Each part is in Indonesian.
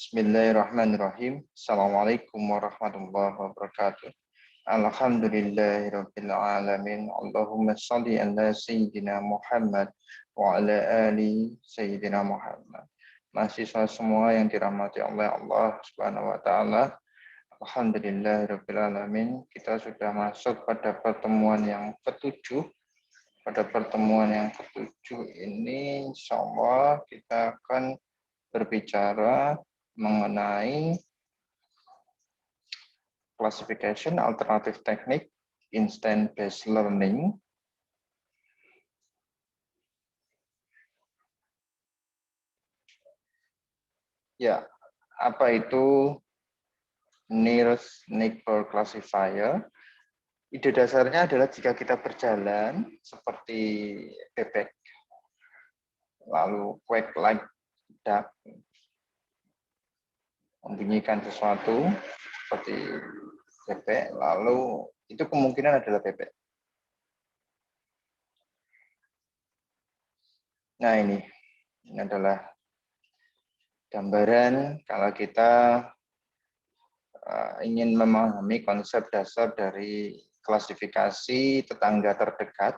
Bismillahirrahmanirrahim. Assalamualaikum warahmatullahi wabarakatuh. Alhamdulillahirabbil alamin. Allahumma shalli ala sayyidina Muhammad wa ala ali sayyidina Muhammad. Mahasiswa semua yang dirahmati oleh Allah Subhanahu wa taala. Alhamdulillahirabbil alamin. Kita sudah masuk pada pertemuan yang ketujuh. Pada pertemuan yang ketujuh ini insyaallah kita akan berbicara mengenai classification alternative technique instant based learning. Ya, apa itu nearest neighbor classifier? Ide dasarnya adalah jika kita berjalan seperti bebek, lalu quack like duck, membunyikan sesuatu seperti bebek, lalu itu kemungkinan adalah bebek. Nah, ini adalah gambaran kalau kita ingin memahami konsep dasar dari klasifikasi tetangga terdekat.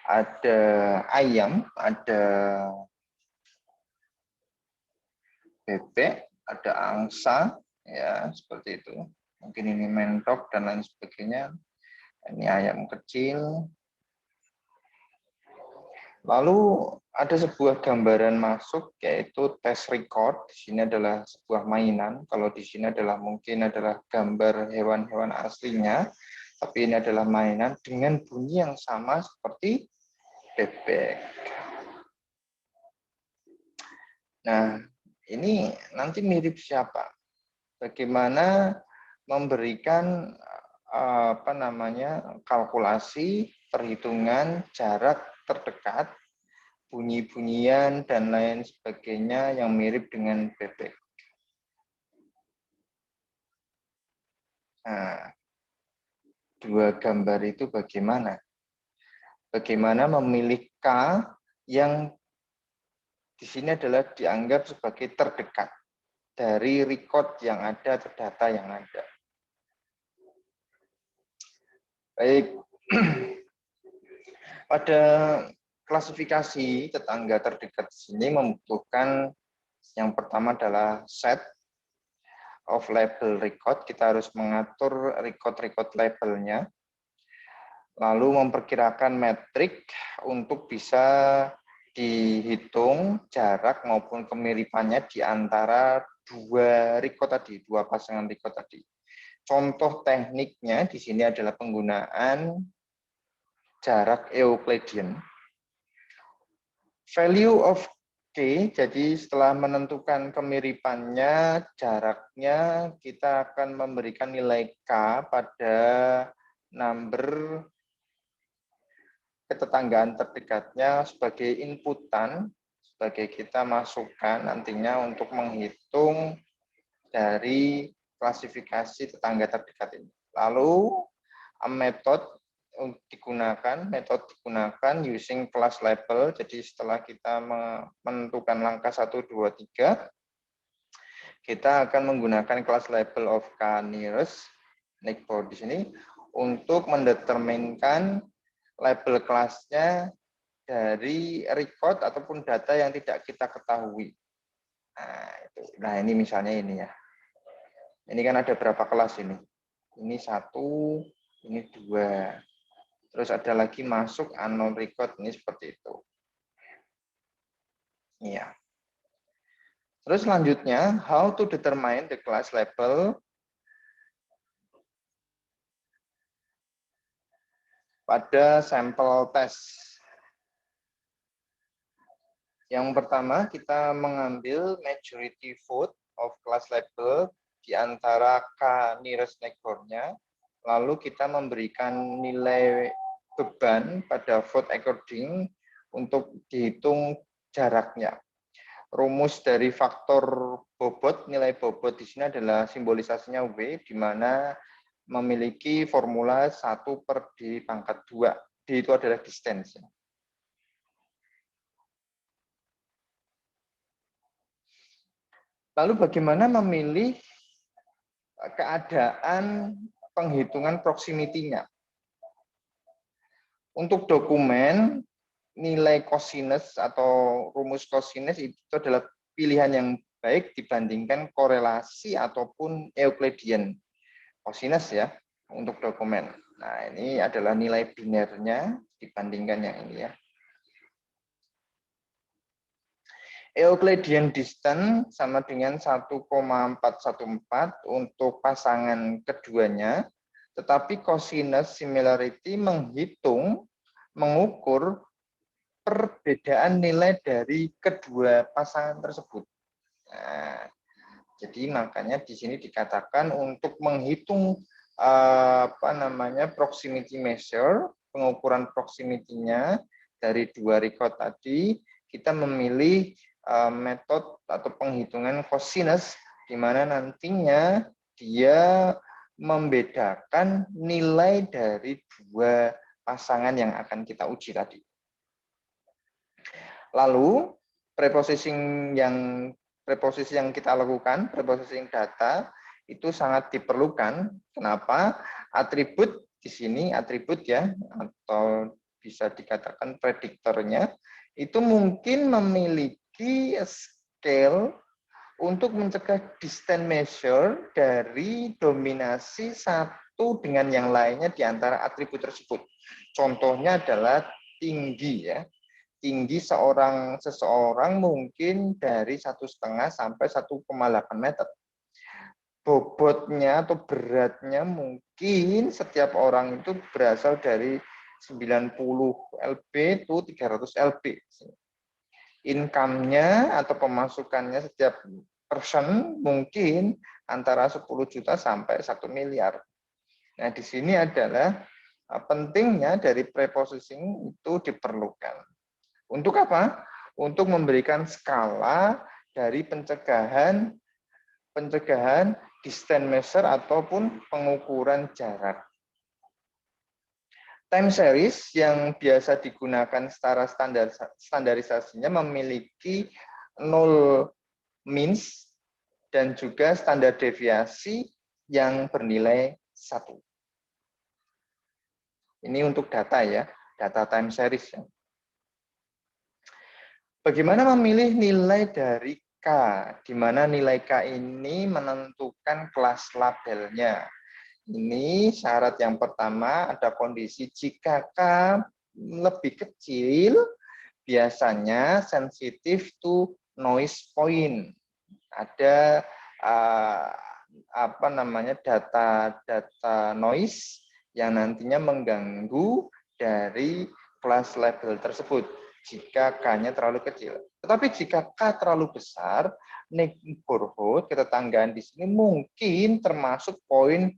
Ada ayam, ada bebek, ada angsa, ya seperti itu. Mungkin ini mentok dan lain sebagainya. Ini ayam kecil. Lalu ada sebuah gambaran masuk yaitu test record. Di sini adalah sebuah mainan. Kalau di sini adalah mungkin adalah gambar hewan-hewan aslinya, tapi ini adalah mainan dengan bunyi yang sama seperti bebek. Nah, ini nanti mirip siapa? Bagaimana memberikan kalkulasi perhitungan jarak terdekat, bunyi-bunyian dan lain sebagainya yang mirip dengan bebek. Nah, dua gambar itu bagaimana? Bagaimana memilih K yang di sini adalah dianggap sebagai terdekat dari record yang ada atau data yang ada. Baik, pada klasifikasi tetangga terdekat di sini membutuhkan yang pertama adalah set of label record. Kita harus mengatur record labelnya. Lalu memperkirakan metrik untuk bisa dihitung jarak maupun kemiripannya di antara dua record tadi, dua pasangan record tadi. Contoh tekniknya di sini adalah penggunaan jarak Euclidean. Value of K, jadi setelah menentukan kemiripannya, jaraknya, kita akan memberikan nilai K pada number ketetanggaan terdekatnya sebagai inputan, sebagai kita masukkan nantinya untuk menghitung dari klasifikasi tetangga terdekat ini. Lalu metode digunakan using class label. Jadi setelah kita menentukan langkah 1, 2, 3, kita akan menggunakan class label of K nearest neighbor di sini untuk mendeterminkan label kelasnya dari record ataupun data yang tidak kita ketahui. Nah, ini misalnya ini ya. Ini kan ada berapa kelas ini? Ini 1, ini 2. Terus ada lagi masuk unknown record, ini seperti itu. Iya. Terus selanjutnya, how to determine the class label pada sampel test. Yang pertama, kita mengambil majority vote of class label di antara K nearest neighbor-nya, lalu kita memberikan nilai beban pada vote according untuk dihitung jaraknya. Rumus dari faktor bobot, nilai bobot di sini adalah simbolisasinya W, di mana memiliki formula 1/d². D itu adalah distance. Lalu bagaimana memilih keadaan penghitungan proximity-nya? Untuk dokumen, nilai cosinus atau rumus cosinus itu adalah pilihan yang baik dibandingkan korelasi ataupun Euclidean cosinus ya untuk dokumen. Nah, ini adalah nilai binernya dibandingkan yang ini ya. Euclidean distance sama dengan 1,414 untuk pasangan keduanya, tetapi cosinus similarity mengukur perbedaan nilai dari kedua pasangan tersebut. Nah, jadi makanya di sini dikatakan untuk menghitung proximity measure, pengukuran proximity-nya dari dua record tadi, kita memilih metode atau penghitungan cosinus, di mana nantinya dia membedakan nilai dari dua pasangan yang akan kita uji tadi. Lalu preprocessing yang kita lakukan, preprocessing data itu sangat diperlukan. Kenapa? Atribut di sini, atribut ya, atau bisa dikatakan prediktornya, itu mungkin memiliki scale untuk mencegah distance measure dari dominasi satu dengan yang lainnya di antara atribut tersebut. Contohnya adalah tinggi ya. Tinggi seseorang mungkin dari 1,5 sampai 1,8 meter. Bobotnya atau beratnya mungkin setiap orang itu berasal dari 90 lb itu 300 lb. Income-nya atau pemasukannya setiap person mungkin antara 10 juta sampai 1 miliar. Nah, di sini adalah pentingnya dari preprocessing itu diperlukan. Untuk apa? Untuk memberikan skala dari pencegahan distance measure ataupun pengukuran jarak. Time series yang biasa digunakan secara standarisasinya memiliki 0 means dan juga standar deviasi yang bernilai 1. Ini untuk data ya, data time series ya. Bagaimana memilih nilai dari K, di mana nilai K ini menentukan kelas labelnya. Ini syarat yang pertama, ada kondisi jika K lebih kecil, biasanya sensitif to noise point. Ada data noise yang nantinya mengganggu dari kelas label tersebut jika K-nya terlalu kecil. Tetapi jika K terlalu besar, neighborhood, ketanggaan di sini mungkin termasuk point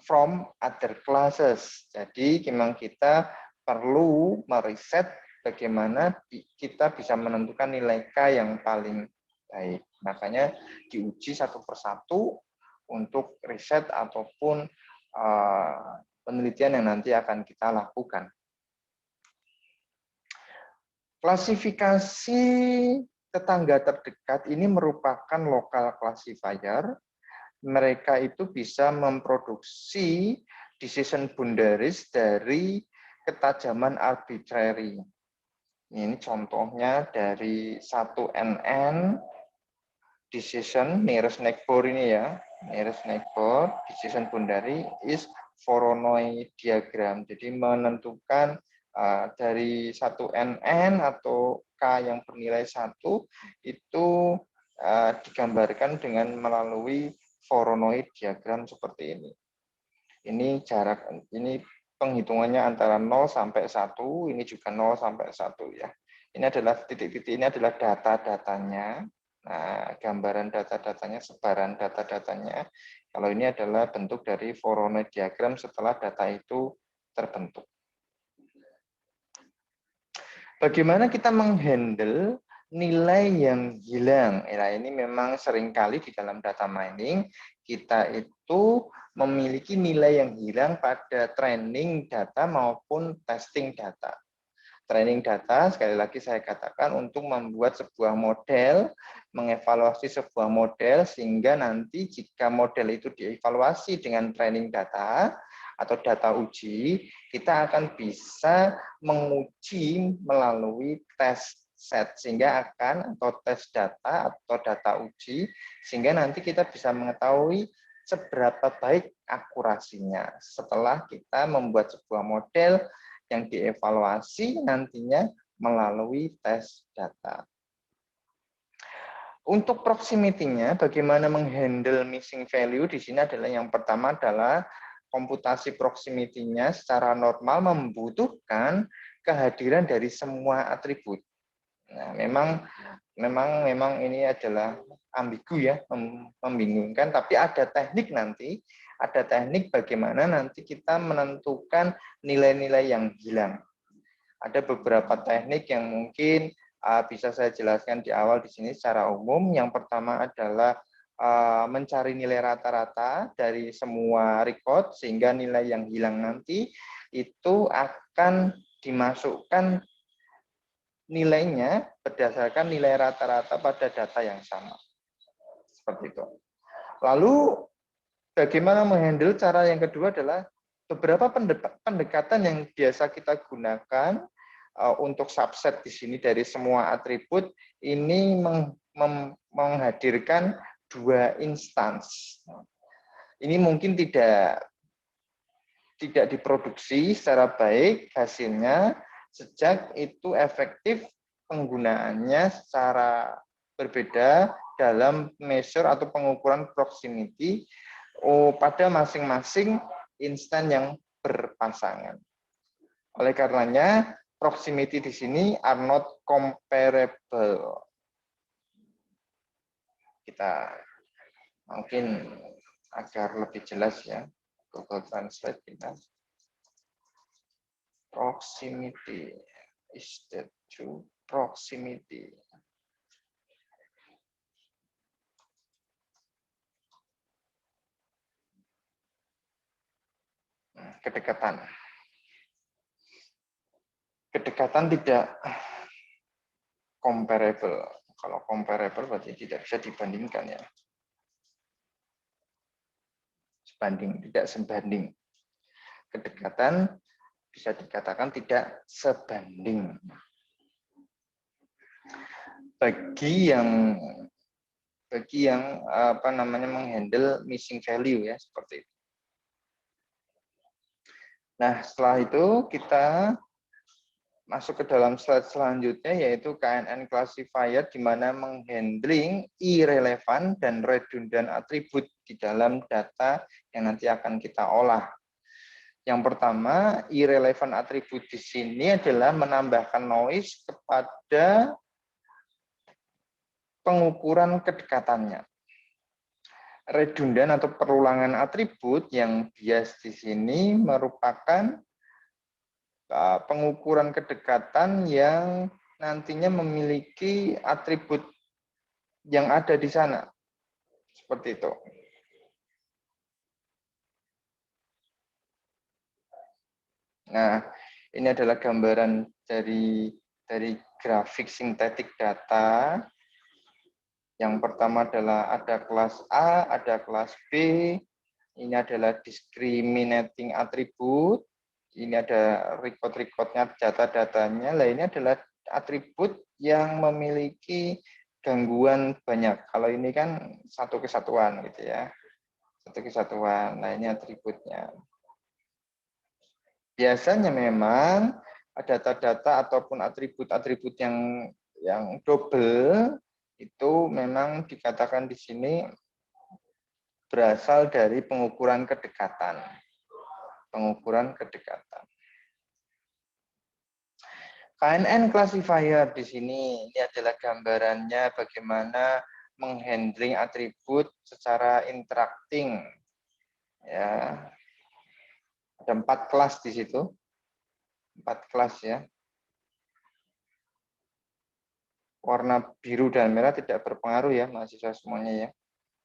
from other classes. Jadi memang kita perlu meriset bagaimana kita bisa menentukan nilai K yang paling baik. Makanya diuji satu persatu untuk riset ataupun penelitian yang nanti akan kita lakukan. Klasifikasi tetangga terdekat ini merupakan local classifier. Mereka itu bisa memproduksi decision boundaries dari ketajaman arbitrary. Ini contohnya dari 1NN decision nearest neighbor ini ya. Nearest neighbor decision boundary is Voronoi diagram. Jadi menentukan dari 1NN atau K yang bernilai 1 itu digambarkan dengan melalui Voronoi diagram seperti ini. Ini jarak, ini penghitungannya antara 0 sampai 1, ini juga 0 sampai 1 ya. Ini adalah titik-titik, ini adalah data-datanya. Nah, gambaran data-datanya, sebaran data-datanya. Kalau ini adalah bentuk dari Voronoi diagram setelah data itu terbentuk. Bagaimana kita menghandle nilai yang hilang? Nah, ini memang seringkali di dalam data mining, kita itu memiliki nilai yang hilang pada training data maupun testing data. Training data, sekali lagi saya katakan, untuk membuat sebuah model mengevaluasi sebuah model sehingga nanti jika model itu dievaluasi dengan training data atau data uji, kita akan bisa menguji melalui tes set sehingga akan atau tes data atau data uji sehingga nanti kita bisa mengetahui seberapa baik akurasinya setelah kita membuat sebuah model yang dievaluasi nantinya melalui tes data. Untuk proximity-nya, bagaimana menghandle missing value di sini adalah yang pertama adalah komputasi proximity-nya secara normal membutuhkan kehadiran dari semua atribut. Nah, memang ini adalah ambigu ya, membingungkan, tapi ada teknik nanti, ada teknik bagaimana nanti kita menentukan nilai-nilai yang hilang. Ada beberapa teknik yang mungkin bisa saya jelaskan di awal di sini secara umum. Yang pertama adalah mencari nilai rata-rata dari semua record sehingga nilai yang hilang nanti itu akan dimasukkan nilainya berdasarkan nilai rata-rata pada data yang sama. Seperti itu. Lalu bagaimana menghandle cara yang kedua adalah beberapa pendekatan yang biasa kita gunakan untuk subset di sini dari semua atribut ini menghadirkan dua instance. Ini mungkin tidak diproduksi secara baik hasilnya sejak itu efektif penggunaannya secara berbeda dalam measure atau pengukuran proximity pada masing-masing instan yang berpasangan. Oleh karenanya, proximity di sini are not comparable. Kita mungkin agar lebih jelas ya, Google Translate kita. Proximity is the true proximity. Kedekatan. Kedekatan tidak comparable. Kalau comparable berarti tidak bisa dibandingkan ya. Tidak sebanding. Kedekatan bisa dikatakan tidak sebanding. Bagi yang menghandle missing value ya seperti itu. Nah, setelah itu kita masuk ke dalam slide selanjutnya yaitu KNN classifier di mana menghandling irrelevant dan redundant atribut di dalam data yang nanti akan kita olah. Yang pertama, irrelevant atribut di sini adalah menambahkan noise kepada pengukuran kedekatannya. Redundan atau perulangan atribut yang bias di sini merupakan pengukuran kedekatan yang nantinya memiliki atribut yang ada di sana. Seperti itu. Nah, ini adalah gambaran dari grafik sintetik data. Yang pertama adalah ada kelas A, ada kelas B. Ini adalah discriminating atribut. Ini ada record-recordnya, data-datanya. Nah, ini adalah atribut yang memiliki gangguan banyak. Kalau ini kan satu kesatuan gitu ya. Satu kesatuan. Nah, ini atributnya. Biasanya memang data-data ataupun atribut-atribut yang double itu memang dikatakan di sini berasal dari pengukuran kedekatan. Pengukuran kedekatan. KNN classifier di sini ini adalah gambarannya bagaimana menghandling atribut secara interacting. Ya. Ada 4 kelas di situ. 4 kelas ya. Warna biru dan merah tidak berpengaruh ya mahasiswa semuanya ya.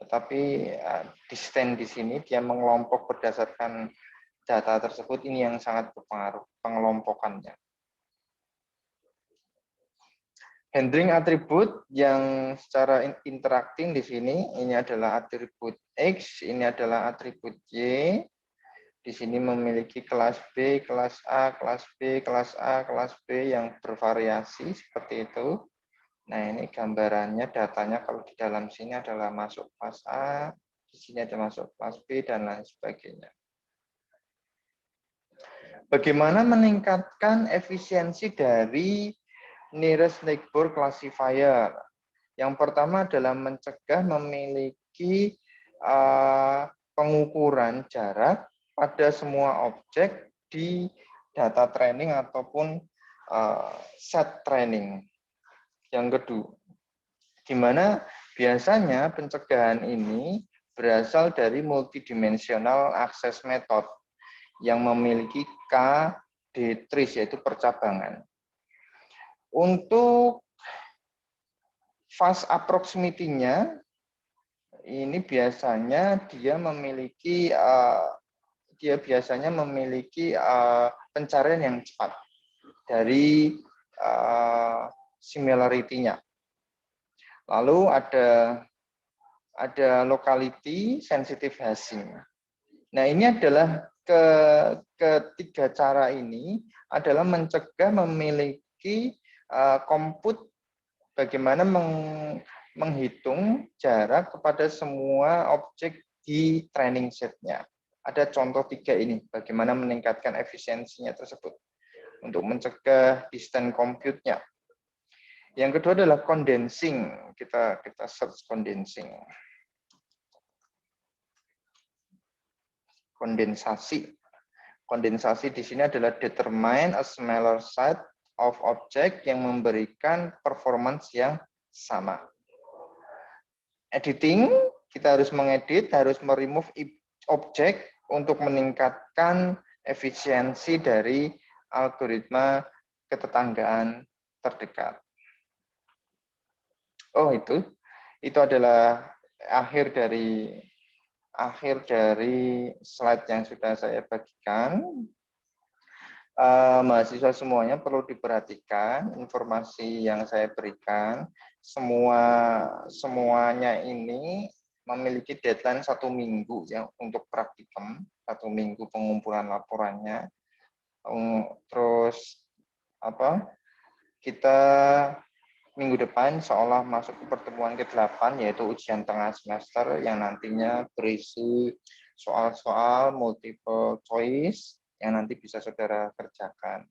Tetapi distinct di sini dia mengelompok berdasarkan data tersebut, ini yang sangat berpengaruh pengelompokannya. Handling atribut yang secara interacting di sini, ini adalah atribut X, ini adalah atribut Y. Di sini memiliki kelas B, kelas A, kelas B, kelas A, kelas B yang bervariasi seperti itu. Nah, ini gambarannya, datanya kalau di dalam sini adalah masuk kelas A, di sini ada masuk kelas B, dan lain sebagainya. Bagaimana meningkatkan efisiensi dari nearest neighbor classifier? Yang pertama adalah mencegah memiliki pengukuran jarak pada semua objek di data training ataupun set training. Yang kedua, di mana biasanya pencegahan ini berasal dari multidimensional access method yang memiliki KD-trace, yaitu percabangan. Untuk fast approximity-nya, ini biasanya dia memiliki pencarian yang cepat dari similarity-nya. Lalu ada locality sensitive hashing. Nah, ini adalah ketiga cara ini adalah mencegah memiliki komput bagaimana menghitung jarak kepada semua objek di training set-nya. Ada contoh 3 ini, bagaimana meningkatkan efisiensinya tersebut untuk mencegah distance compute-nya. Yang kedua adalah condensing. Kita search condensing. Kondensasi. Kondensasi di sini adalah determine a smaller set of object yang memberikan performance yang sama. Editing, kita harus mengedit, harus meremove objek untuk meningkatkan efisiensi dari algoritma ketetanggaan terdekat. Oh, itu adalah akhir dari slide yang sudah saya bagikan. Mahasiswa semuanya perlu diperhatikan informasi yang saya berikan. Semuanya ini memiliki deadline 1 minggu ya untuk praktikum, 1 minggu pengumpulan laporannya. Terus kita minggu depan seolah masuk ke pertemuan ke-8, yaitu ujian tengah semester yang nantinya berisi soal-soal multiple choice yang nanti bisa saudara kerjakan.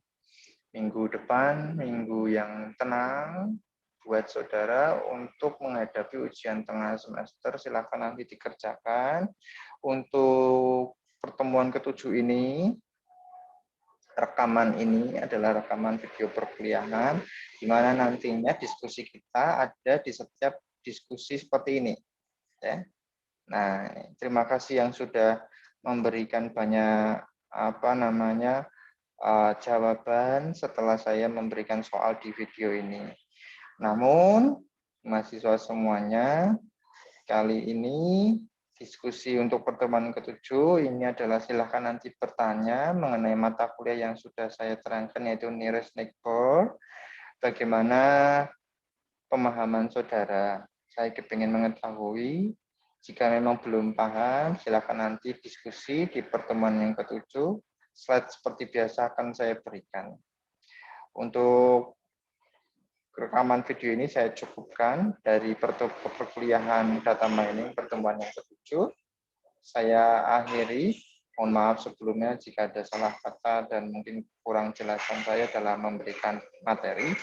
Minggu depan, minggu yang tenang buat saudara untuk menghadapi ujian tengah semester, silakan nanti dikerjakan. Untuk pertemuan ke-7 ini, rekaman ini adalah rekaman video perkuliahan, di mana nantinya diskusi kita ada di setiap diskusi seperti ini. Ya. Nah, terima kasih yang sudah memberikan banyak jawaban setelah saya memberikan soal di video ini. Namun, mahasiswa semuanya, kali ini diskusi untuk pertemuan ke-7 ini adalah silakan nanti bertanya mengenai mata kuliah yang sudah saya terangkan, yaitu nearest neighbor. Bagaimana pemahaman saudara? Saya kepingin mengetahui. Jika memang belum paham, silakan nanti diskusi di pertemuan yang ke-7. Slide seperti biasa akan saya berikan. Untuk rekaman video ini saya cukupkan dari perkuliahan data mining pertemuan yang ke-7. Saya akhiri. Mohon maaf sebelumnya jika ada salah kata dan mungkin kurang jelasan saya dalam memberikan materi.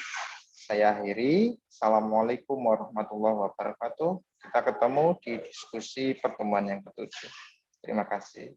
Saya akhiri. Assalamualaikum warahmatullahi wabarakatuh. Kita ketemu di diskusi pertemuan yang ke-7. Terima kasih.